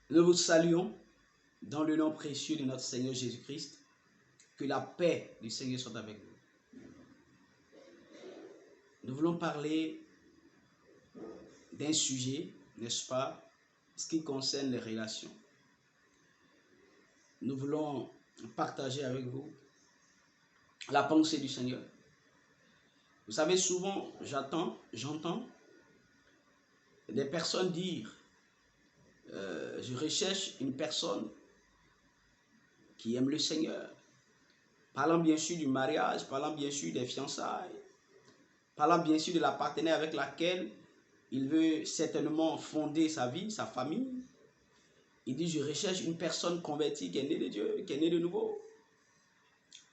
Nous vous saluons dans le nom précieux de notre Seigneur Jésus-Christ. Que la paix du Seigneur soit avec vous. Nous voulons parler d'un sujet, n'est-ce pas, ce qui concerne les relations. Nous voulons partager avec vous la pensée du Seigneur. Vous savez, souvent, j'entends des personnes dire je recherche une personne qui aime le Seigneur. Parlant bien sûr du mariage, parlant bien sûr des fiançailles, parlant bien sûr de la partenaire avec laquelle il veut certainement fonder sa vie, sa famille. Il dit, je recherche une personne convertie qui est née de Dieu, qui est née de nouveau.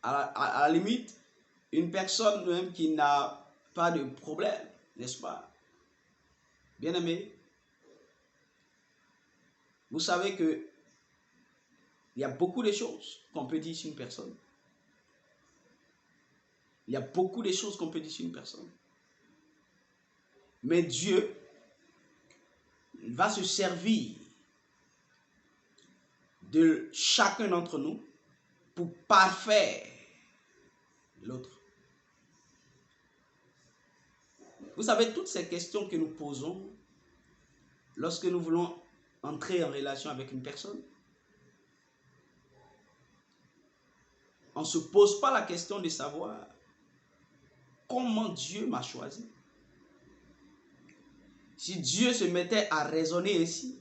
À la limite, une personne même qui n'a pas de problème, n'est-ce pas? Bien-aimé, vous savez que il y a beaucoup de choses qu'on peut dire sur une personne. Il y a beaucoup de choses qu'on peut dire sur une personne. Mais Dieu va se servir de chacun d'entre nous pour parfaire l'autre. Vous savez, toutes ces questions que nous posons lorsque nous voulons entrer en relation avec une personne, on ne se pose pas la question de savoir comment Dieu m'a choisi. Si Dieu se mettait à raisonner ainsi,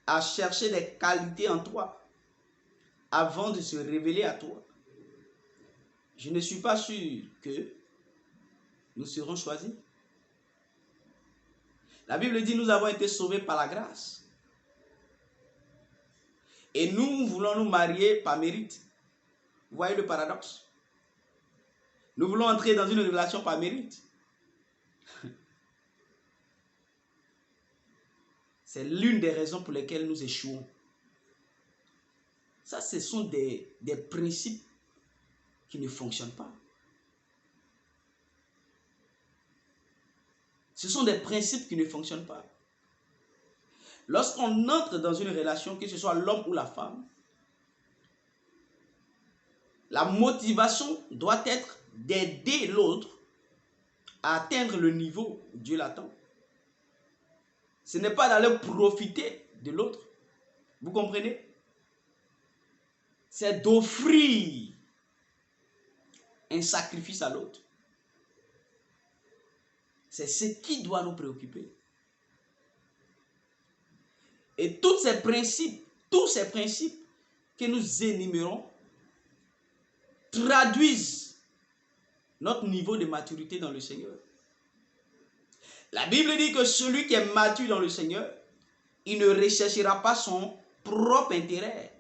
à chercher des qualités en toi, avant de se révéler à toi, je ne suis pas sûr que nous serons choisis. La Bible dit, nous avons été sauvés par la grâce. Et nous voulons nous marier par mérite. Vous voyez le paradoxe? Nous voulons entrer dans une relation par mérite. C'est l'une des raisons pour lesquelles nous échouons. Ça, ce sont des principes qui ne fonctionnent pas. Ce sont des principes qui ne fonctionnent pas. Lorsqu'on entre dans une relation, que ce soit l'homme ou la femme, la motivation doit être d'aider l'autre à atteindre le niveau où Dieu l'attend. Ce n'est pas d'aller profiter de l'autre. Vous comprenez? C'est d'offrir un sacrifice à l'autre. C'est ce qui doit nous préoccuper. Et tous ces principes que nous énumérons traduisent notre niveau de maturité dans le Seigneur. La Bible dit que celui qui est mature dans le Seigneur, il ne recherchera pas son propre intérêt.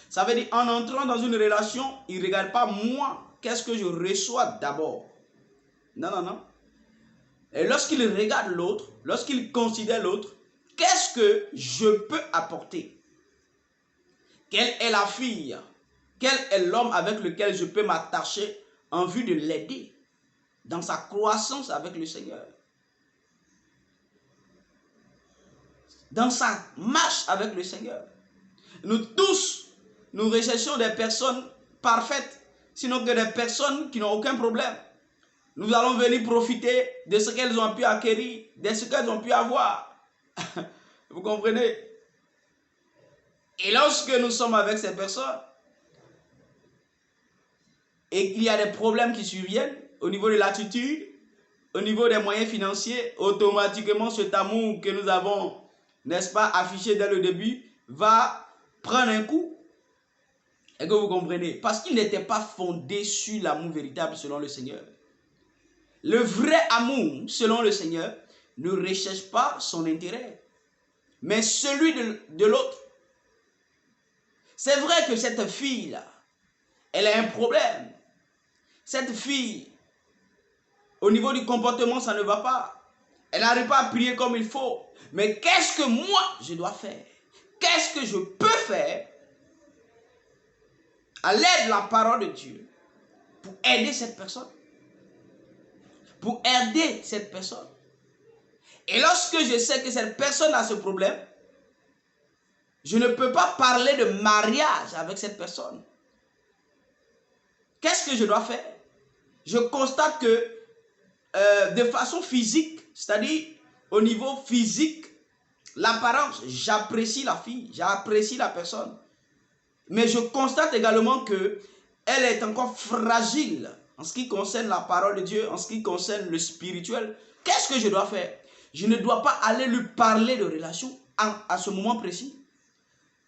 Ça veut dire, en entrant dans une relation, il ne regarde pas moi, qu'est-ce que je reçois d'abord. Non, non, non. Et lorsqu'il regarde l'autre, lorsqu'il considère l'autre, qu'est-ce que je peux apporter? Quelle est la fille? Quel est l'homme avec lequel je peux m'attacher en vue de l'aider dans sa croissance avec le Seigneur? Dans sa marche avec le Seigneur. Nous tous, nous recherchons des personnes parfaites, sinon que des personnes qui n'ont aucun problème. Nous allons venir profiter de ce qu'elles ont pu acquérir, de ce qu'elles ont pu avoir. Vous comprenez? Et lorsque nous sommes avec ces personnes, et qu'il y a des problèmes qui surviennent au niveau de l'attitude, au niveau des moyens financiers, automatiquement cet amour que nous avons, n'est-ce pas, affiché dès le début, va prendre un coup. Et que vous comprenez? Parce qu'il n'était pas fondé sur l'amour véritable selon le Seigneur. Le vrai amour selon le Seigneur ne recherche pas son intérêt, mais celui de l'autre. C'est vrai que cette fille-là, elle a un problème. Cette fille, au niveau du comportement, ça ne va pas. Elle n'arrive pas à prier comme il faut. Mais qu'est-ce que moi, je dois faire? Qu'est-ce que je peux faire à l'aide de la parole de Dieu pour aider cette personne? Pour aider cette personne. Et lorsque je sais que cette personne a ce problème, Je ne peux pas parler de mariage avec cette personne. Qu'est-ce que je dois faire? Je constate que de façon physique, c'est-à-dire au niveau physique, l'apparence, j'apprécie la fille, j'apprécie la personne. Mais je constate également que elle est encore fragile en ce qui concerne la parole de Dieu, en ce qui concerne le spirituel. Qu'est-ce que je dois faire? Je ne dois pas aller lui parler de relation à ce moment précis.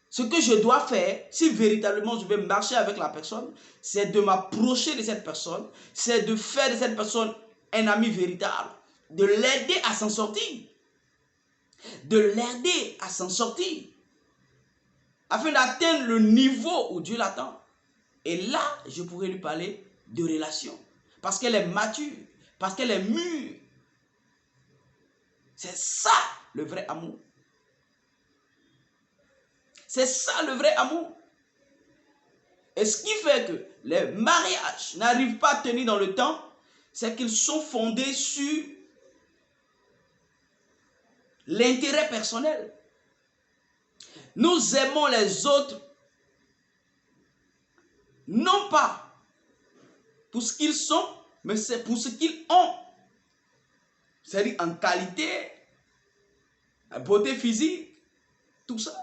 Ce que je dois faire, si véritablement je vais marcher avec la personne, c'est de m'approcher de cette personne, c'est de faire de cette personne un ami véritable, de l'aider à s'en sortir, de l'aider à s'en sortir, afin d'atteindre le niveau où Dieu l'attend. Et là, je pourrais lui parler de relation, parce qu'elle est mature, parce qu'elle est mûre. C'est ça le vrai amour. C'est ça le vrai amour. Et ce qui fait que les mariages n'arrivent pas à tenir dans le temps, c'est qu'ils sont fondés sur l'intérêt personnel. Nous aimons les autres, non pas pour ce qu'ils sont, mais c'est pour ce qu'ils ont. C'est-à-dire en qualité, la beauté physique, tout ça.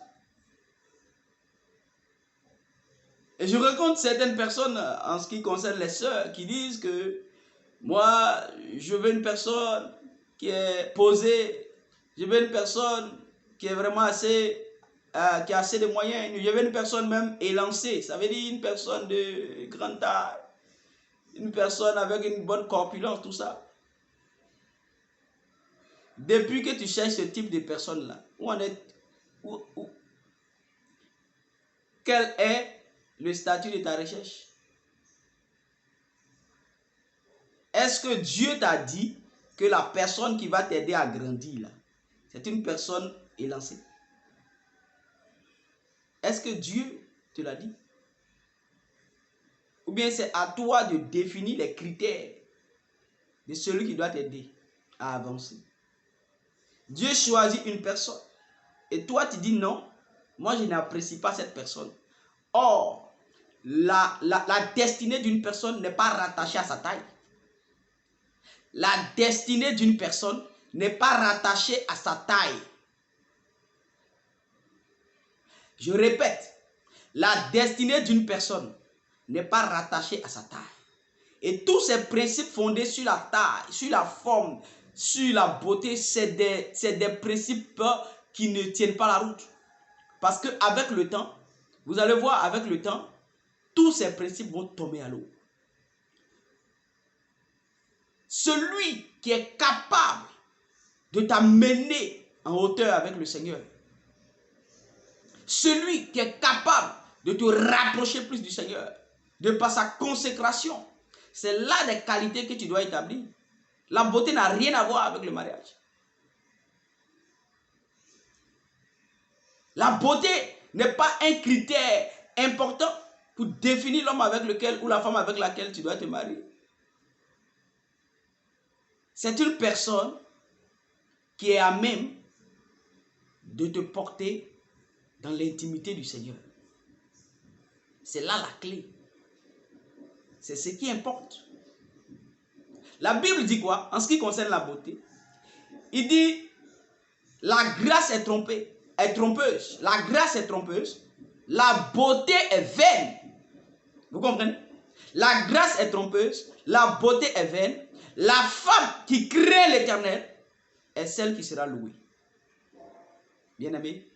Et je rencontre certaines personnes en ce qui concerne les sœurs qui disent que moi, je veux une personne qui est posée, je veux une personne qui est vraiment assez, qui a assez de moyens, je veux une personne même élancée, ça veut dire une personne de grande taille, une personne avec une bonne corpulence, tout ça. Depuis que tu cherches ce type de personne-là, quel est le statut de ta recherche? Est-ce que Dieu t'a dit que la personne qui va t'aider à grandir, là, c'est une personne élancée? Est-ce que Dieu te l'a dit? Ou bien c'est à toi de définir les critères de celui qui doit t'aider à avancer? Dieu choisit une personne et toi tu dis non, moi je n'apprécie pas cette personne. Or, la destinée d'une personne n'est pas rattachée à sa taille. La destinée d'une personne n'est pas rattachée à sa taille. Je répète, la destinée d'une personne n'est pas rattachée à sa taille. Et tous ces principes fondés sur la taille, sur la forme, sur la beauté, c'est des principes qui ne tiennent pas la route. Parce qu'avec le temps, vous allez voir, avec le temps, tous ces principes vont tomber à l'eau. Celui qui est capable de t'amener en hauteur avec le Seigneur, celui qui est capable de te rapprocher plus du Seigneur, de par sa consécration, c'est là des qualités que tu dois établir. La beauté n'a rien à voir avec le mariage. La beauté n'est pas un critère important pour définir l'homme avec lequel ou la femme avec laquelle tu dois te marier. C'est une personne qui est à même de te porter dans l'intimité du Seigneur. C'est là la clé. C'est ce qui importe. La Bible dit quoi en ce qui concerne la beauté? Il dit, la grâce est trompeuse. La grâce est trompeuse. La beauté est vaine. Vous comprenez? La grâce est trompeuse. La beauté est vaine. La femme qui craint l'Éternel est celle qui sera louée. Bien-aimé,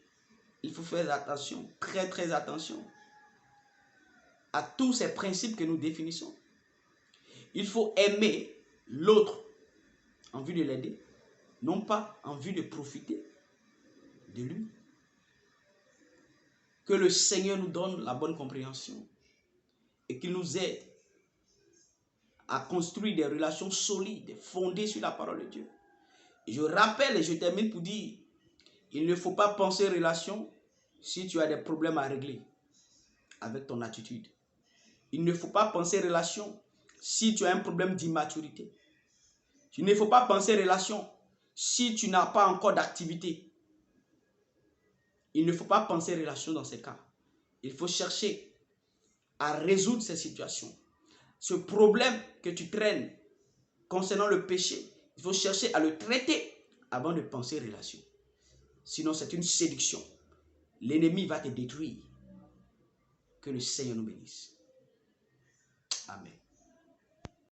il faut faire attention, très très attention à tous ces principes que nous définissons. Il faut aimer l'autre en vue de l'aider, non pas en vue de profiter de lui. Que le Seigneur nous donne la bonne compréhension et qu'il nous aide à construire des relations solides, fondées sur la parole de Dieu. Et je rappelle et je termine pour dire, il ne faut pas penser relation si tu as des problèmes à régler avec ton attitude. Il ne faut pas penser relation si tu as un problème d'immaturité. Il ne faut pas penser relation si tu n'as pas encore d'activité. il ne faut pas penser relation dans ces cas. Il faut chercher à résoudre ces situations. Ce problème que tu traînes concernant le péché, il faut chercher à le traiter avant de penser relation. Sinon, c'est une séduction. L'ennemi va te détruire. Que le Seigneur nous bénisse. Amen.